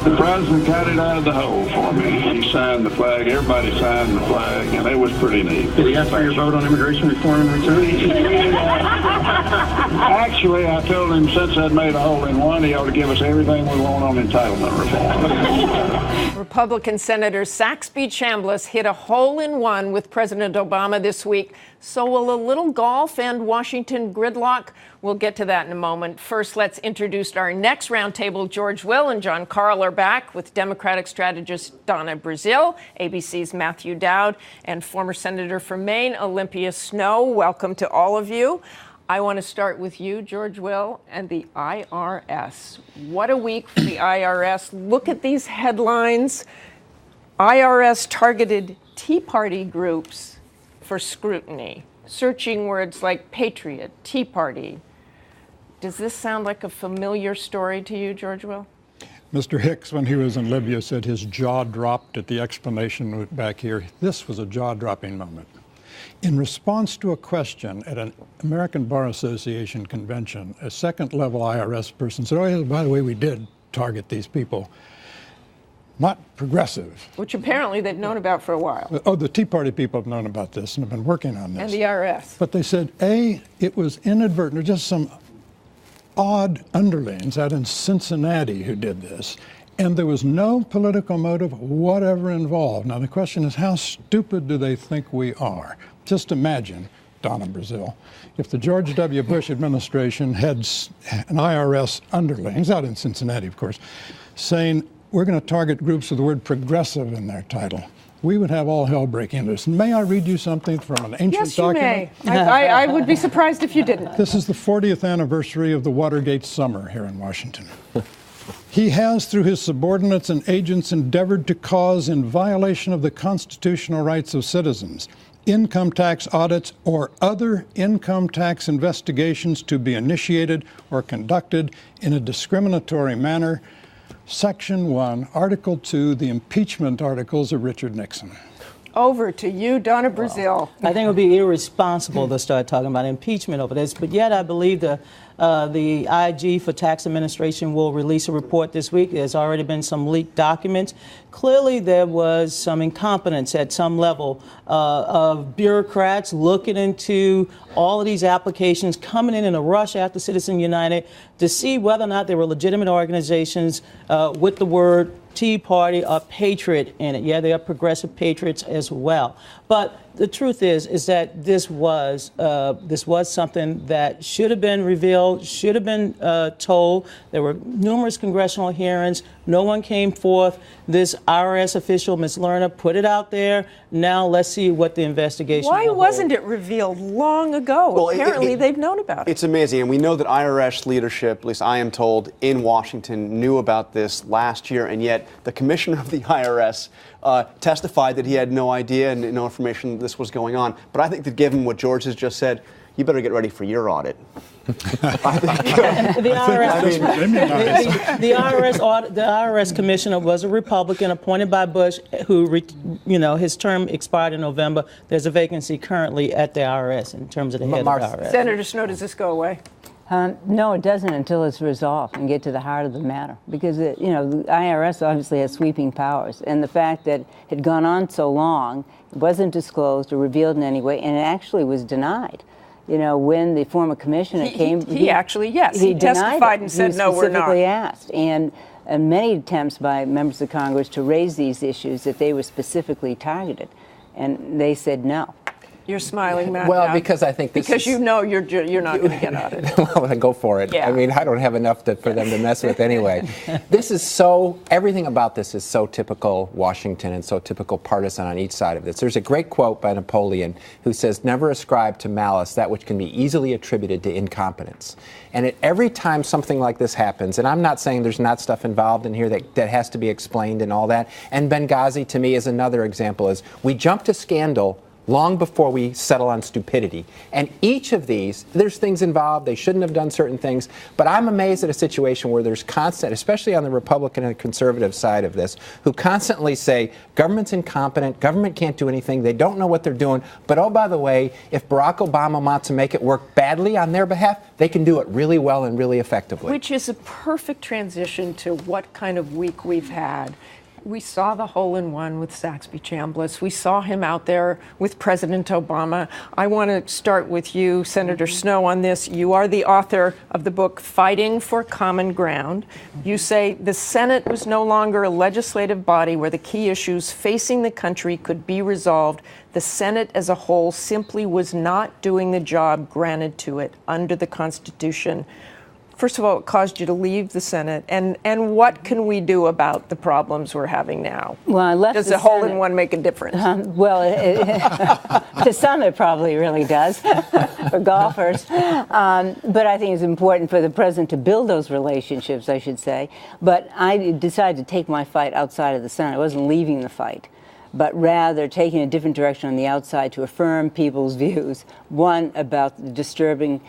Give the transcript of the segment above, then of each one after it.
The president got it out of the hole for me. He signed the flag. Everybody signed the flag, and it was pretty neat. Did he ask for your vote on immigration reform in return? Actually, I told him since I'd made a hole in one, he ought to give us everything we want on entitlement reform. Republican Senator Saxby Chambliss hit a hole in one with President Obama this week. So will a little golf and Washington gridlock? We'll get to that in a moment. First, let's introduce our next roundtable. George Will and John Carl are back with Democratic strategist Donna Brazile, ABC's Matthew Dowd, and former Senator from Maine, Olympia Snowe. Welcome to all of you. I want to start with you, George Will, and the IRS. What a week for the IRS. Look at these headlines. IRS targeted Tea Party groups for scrutiny, searching words like patriot, Tea Party. Does this sound like a familiar story to you, George Will? Mr. Hicks, when he was in Libya, said his jaw dropped at the explanation back here. This was a jaw-dropping moment. In response to a question at an American Bar Association convention, a second-level IRS person said, oh, yeah, by the way, we did target these people. Not progressive. Which apparently they've known about for a while. Oh, the Tea Party people have known about this and have been working on this. And the IRS. But they said, A, it was inadvertent, or just some odd underlings out in Cincinnati who did this. And there was no political motive whatever involved. Now, the question is, how stupid do they think we are? Just imagine, Donna Brazile, if the George W. Bush administration had an IRS underlings, out in Cincinnati, of course, saying, we're going to target groups with the word progressive in their title. We would have all hell breaking loose. May I read you something from an ancient document? Yes, you may. I would be surprised if you didn't. This is the 40th anniversary of the Watergate summer here in Washington. He has, through his subordinates and agents, endeavored to cause, in violation of the constitutional rights of citizens, income tax audits or other income tax investigations to be initiated or conducted in a discriminatory manner. Section 1, Article 2, the impeachment articles of Richard Nixon. Over to you, Donna Brazile. I think it would be irresponsible to start talking about impeachment over this, but yet I believe the IG for Tax Administration will release a report this week. There's already been some leaked documents. Clearly, there was some incompetence at some level of bureaucrats looking into all of these applications, coming in a rush after Citizens United to see whether or not they were legitimate organizations with the word Tea Party or patriot in it. Yeah, they are progressive patriots as well. But the truth is that this was something that should have been revealed, should have been told. There were numerous congressional hearings. No one came forth. This IRS official, Ms. Lerner, put it out there. Now let's see what the investigation Why will wasn't hold. it revealed long ago? Well, apparently they've known about it. It's amazing, and we know that IRS leadership, at least I am told, in Washington knew about this last year, and yet the commissioner of the IRS testified that he had no idea and no information that this was going on. But I think that given what George has just said, you better get ready for your audit. I think, the IRS commissioner was a Republican appointed by Bush, who, his term expired in November. There's a vacancy currently at the IRS in terms of the head of the IRS. Senator Snowe, does this go away? No, it doesn't until it's resolved and get to the heart of the matter. Because, the IRS obviously has sweeping powers. And the fact that it had gone on so long, it wasn't disclosed or revealed in any way, and it actually was denied. When the former commissioner came... He testified and said, no, we're not. He specifically asked. And many attempts by members of Congress to raise these issues that they were specifically targeted. And they said no. You're smiling, Matt. Well, because I think this because you know you're not going to get audited. Well, then go for it. Yeah. I mean, I don't have enough for them to mess with anyway. Everything about this is so typical Washington and so typical partisan on each side of this. There's a great quote by Napoleon who says, never ascribe to malice that which can be easily attributed to incompetence. And every time something like this happens, and I'm not saying there's not stuff involved in here that has to be explained and all that, and Benghazi to me is another example, is we jump to scandal long before we settle on stupidity. And each of these, there's things involved, they shouldn't have done certain things, but I'm amazed at a situation where there's constant, especially on the Republican and conservative side of this, who constantly say, government's incompetent, government can't do anything, they don't know what they're doing, but oh, by the way, if Barack Obama wants to make it work badly on their behalf, they can do it really well and really effectively. Which is a perfect transition to what kind of week we've had. We saw the hole-in-one with Saxby Chambliss. We saw him out there with President Obama. I want to start with you, Senator Snowe, on this. You are the author of the book Fighting for Common Ground. You say the Senate was no longer a legislative body where the key issues facing the country could be resolved. The Senate as a whole simply was not doing the job granted to it under the Constitution. First of all, it caused you to leave the Senate, and what can we do about the problems we're having now? Well, I left Does the a hole-in-one make a difference? To some it probably really does, for golfers. But I think it's important for the president to build those relationships, I should say. But I decided to take my fight outside of the Senate. I wasn't leaving the fight, but rather taking a different direction on the outside to affirm people's views. One, about the disturbing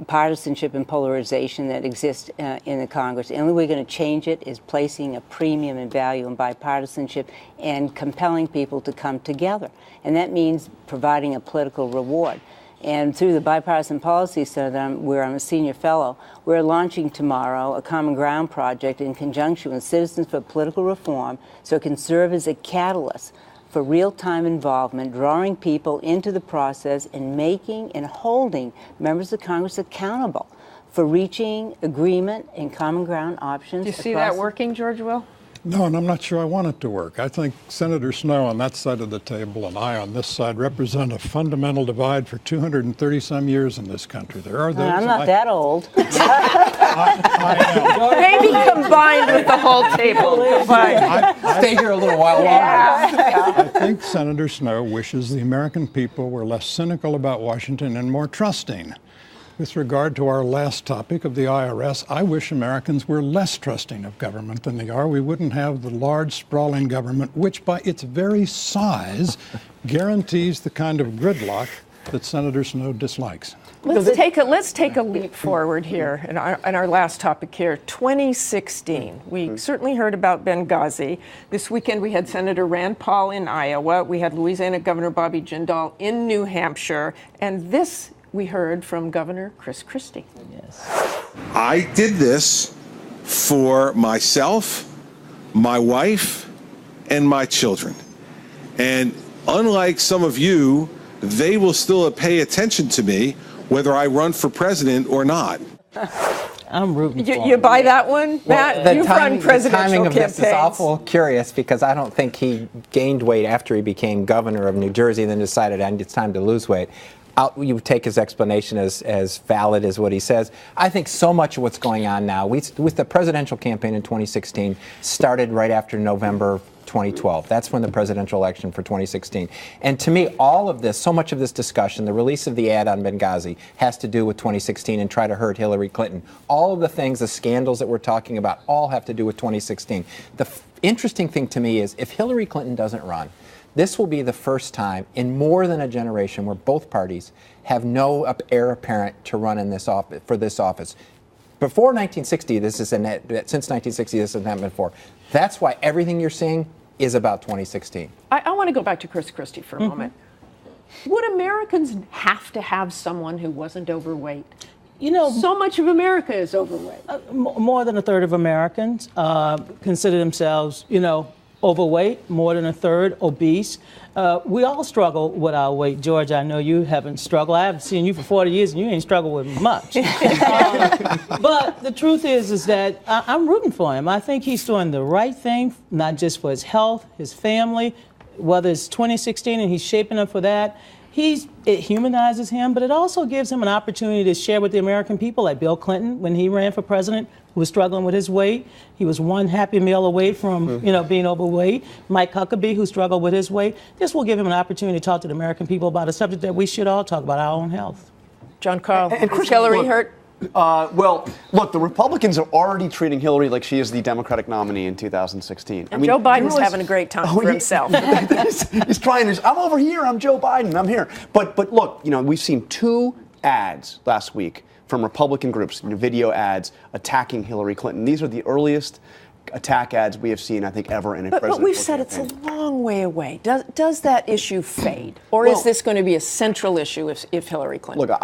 partisanship and polarization that exists in the Congress. The only way we're going to change it is placing a premium and value on bipartisanship and compelling people to come together. And that means providing a political reward. And through the Bipartisan Policy Center, where I'm a senior fellow, we're launching tomorrow a Common Ground project in conjunction with Citizens for Political Reform, so it can serve as a catalyst for real-time involvement, drawing people into the process and making and holding members of Congress accountable for reaching agreement and common ground options. Do you see that working, George Will? No, and I'm not sure I want it to work. I think Senator Snowe on that side of the table and I on this side represent a fundamental divide for 230-some years in this country. There are those. I'm not that old. Maybe combined with the whole table. Stay here a little while longer. I think Senator Snowe wishes the American people were less cynical about Washington and more trusting. With regard to our last topic of the IRS, I wish Americans were less trusting of government than they are. We wouldn't have the large, sprawling government, which by its very size guarantees the kind of gridlock that Senator Snowe dislikes. Let's take a leap forward here in our last topic here. 2016. We certainly heard about Benghazi. This weekend we had Senator Rand Paul in Iowa. We had Louisiana Governor Bobby Jindal in New Hampshire. And this we heard from Governor Chris Christie. Yes. I did this for myself, my wife, and my children. And unlike some of you, they will still pay attention to me whether I run for president or not. I'm rooting for him. You buy that one, Matt? Well, You've run presidential the timing of campaigns. this is awful curious because I don't think he gained weight after he became governor of New Jersey and then decided it's time to lose weight. You take his explanation as valid as what he says. I think so much of what's going on now, with the presidential campaign in 2016, started right after November 2012. That's when the presidential election for 2016. And to me, all of this, so much of this discussion, the release of the ad on Benghazi, has to do with 2016 and try to hurt Hillary Clinton. All of the things, the scandals that we're talking about, all have to do with 2016. The interesting thing to me is if Hillary Clinton doesn't run, this will be the first time in more than a generation where both parties have no heir apparent to run in this office, for this office. Before 1960, since 1960, this hasn't happened before. That's why everything you're seeing is about 2016. I want to go back to Chris Christie for a moment. Would Americans have to have someone who wasn't overweight? You know, so much of America is overweight. More than a third of Americans consider themselves, overweight, more than a third obese. We all struggle with our weight. George, I know you haven't struggled. I haven't seen you for 40 years and you ain't struggled with much. But the truth is that I'm rooting for him. I think he's doing the right thing, not just for his health, his family, whether it's 2016 and he's shaping up for that. It humanizes him, but it also gives him an opportunity to share with the American people, like Bill Clinton, when he ran for president, who was struggling with his weight. He was one happy meal away from, being overweight. Mike Huckabee, who struggled with his weight. This will give him an opportunity to talk to the American people about a subject that we should all talk about, our own health. John Carl, is Hillary hurt? Well, look, the Republicans are already treating Hillary like she is the Democratic nominee in 2016. And Joe Biden's having a great time for himself. He's trying to, I'm over here, I'm Joe Biden, I'm here. But look, we've seen 2 ads last week from Republican groups, video ads attacking Hillary Clinton. These are the earliest attack ads we have seen, I think, ever in a presidential But we've said campaign. it's a long way away. Does that issue fade? Or is this going to be a central issue if Hillary Clinton? Look,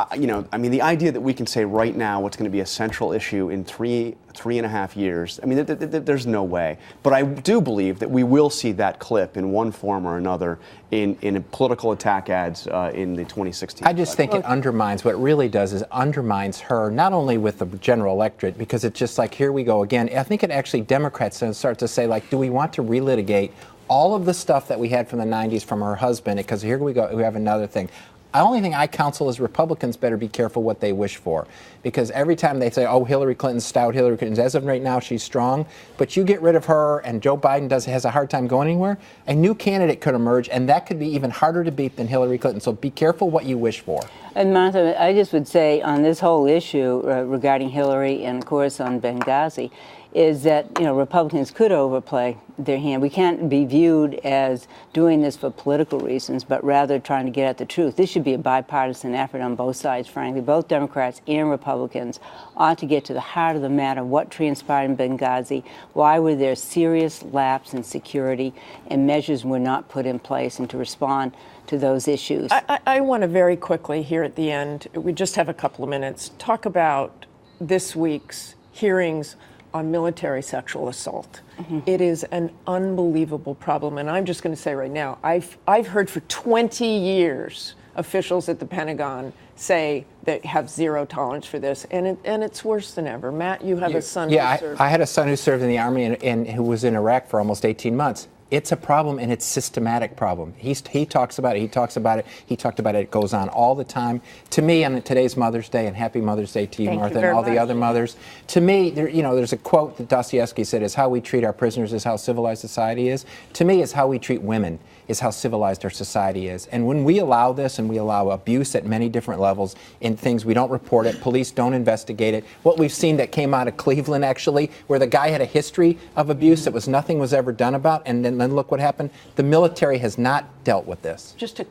the idea that we can say right now what's going to be a central issue in three and a half years, there's no way. But I do believe that we will see that clip in one form or another in political attack ads in the 2016 I just think it undermines, what it really does is undermines her, not only with the general electorate, because it's just like, here we go again. I think it actually, Democrats start to say, like, do we want to relitigate all of the stuff that we had from the 90s from her husband? Because here we go, we have another thing. The only thing I counsel is Republicans better be careful what they wish for. Because every time they say, oh, Hillary Clinton's stout, Hillary Clinton's, as of right now, she's strong, but you get rid of her and Joe Biden has a hard time going anywhere, a new candidate could emerge, and that could be even harder to beat than Hillary Clinton. So be careful what you wish for. And Martha, I just would say on this whole issue regarding Hillary and, of course, on Benghazi, is that Republicans could overplay their hand. We can't be viewed as doing this for political reasons, but rather trying to get at the truth. This should be a bipartisan effort on both sides, frankly. Both Democrats and Republicans ought to get to the heart of the matter, what transpired in Benghazi, why were there serious lapse in security, and measures were not put in place, and to respond to those issues. I want to very quickly here at the end, we just have a couple of minutes, talk about this week's hearings on military sexual assault. It is an unbelievable problem, and I'm just going to say right now, I've heard for 20 years officials at the Pentagon say that have zero tolerance for this, and it's worse than ever. Matt, you have a son who served. I had a son who served in the Army and who was in Iraq for almost 18 months. It's a problem, and it's a systematic problem. He talks about it. He talks about it. He talked about it. It goes on all the time. To me, on today's Mother's Day, and happy Mother's Day to you, Martha, and all the other mothers. To me, there's a quote that Dostoevsky said: "Is how we treat our prisoners is how civilized society is." To me, is how we treat women is how civilized our society is. And when we allow this, and we allow abuse at many different levels in things, we don't report it, police don't investigate it. What we've seen that came out of Cleveland, actually, where the guy had a history of abuse that nothing was ever done about, and then look what happened. The military has not dealt with this. Just a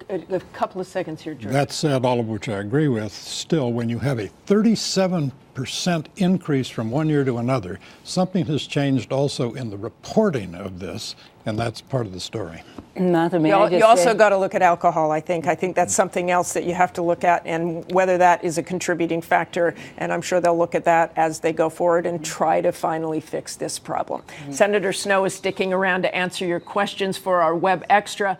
couple of seconds here, George. That said, all of which I agree with, still, when you have a 37% increase from one year to another, something has changed also in the reporting of this, and that's part of the story. Martha, you also got to look at alcohol, I think. I think that's something else that you have to look at, and whether that is a contributing factor, and I'm sure they'll look at that as they go forward and try to finally fix this problem. Senator Snowe is sticking around to answer your questions for our Web Extra.